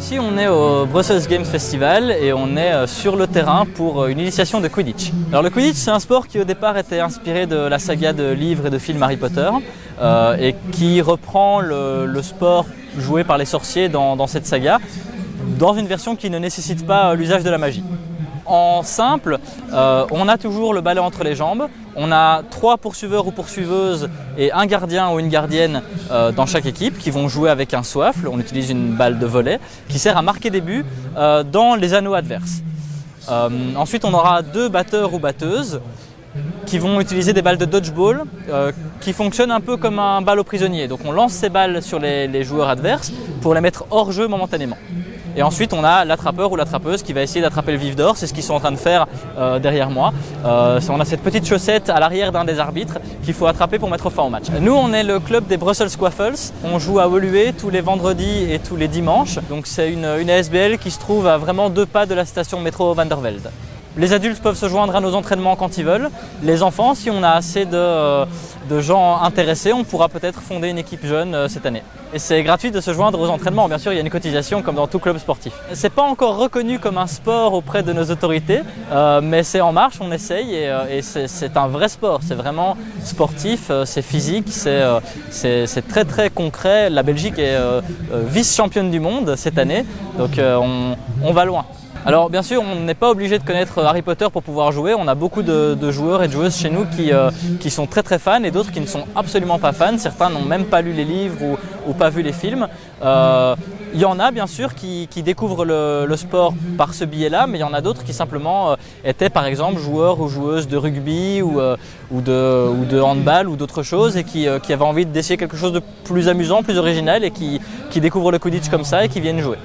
Ici on est au Brussels Games Festival et on est sur le terrain pour une initiation de Quidditch. Alors le Quidditch c'est un sport qui au départ était inspiré de la saga de livres et de films Harry Potter et qui reprend le sport joué par les sorciers dans cette saga dans une version qui ne nécessite pas l'usage de la magie. En simple, on a toujours le balai entre les jambes, on a 3 poursuiveurs ou poursuiveuses et un gardien ou une gardienne dans chaque équipe qui vont jouer avec un soifle, on utilise une balle de volley qui sert à marquer des buts dans les anneaux adverses. Ensuite on aura 2 batteurs ou batteuses qui vont utiliser des balles de dodgeball qui fonctionnent un peu comme un ballot prisonnier. Donc on lance ces balles sur les joueurs adverses pour les mettre hors jeu momentanément. Et ensuite on a l'attrapeur ou l'attrapeuse qui va essayer d'attraper le vif d'or, c'est ce qu'ils sont en train de faire derrière moi. On a cette petite chaussette à l'arrière d'un des arbitres qu'il faut attraper pour mettre fin au match. Nous on est le club des Brussels Squaffles, on joue à Woluwe tous les vendredis et tous les dimanches. Donc c'est une ASBL qui se trouve à vraiment 2 pas de la station de métro Van der Velde. Les adultes peuvent se joindre à nos entraînements quand ils veulent. Les enfants, si on a assez de gens intéressés, on pourra peut-être fonder une équipe jeune cette année. Et c'est gratuit de se joindre aux entraînements. Bien sûr, il y a une cotisation comme dans tout club sportif. C'est pas encore reconnu comme un sport auprès de nos autorités, mais c'est en marche, on essaye et c'est un vrai sport. C'est vraiment sportif, c'est physique, c'est très très concret. La Belgique est vice-championne du monde cette année, donc on va loin. Alors bien sûr, on n'est pas obligé de connaître Harry Potter pour pouvoir jouer. On a beaucoup de joueurs et de joueuses chez nous qui sont très très fans et d'autres qui ne sont absolument pas fans. Certains n'ont même pas lu les livres ou pas vu les films. Il y en a bien sûr qui découvrent le sport par ce biais-là, mais il y en a d'autres qui simplement étaient par exemple joueurs ou joueuses de rugby ou de handball ou d'autres choses et qui avaient envie d'essayer quelque chose de plus amusant, plus original et qui découvrent le Quidditch comme ça et qui viennent jouer.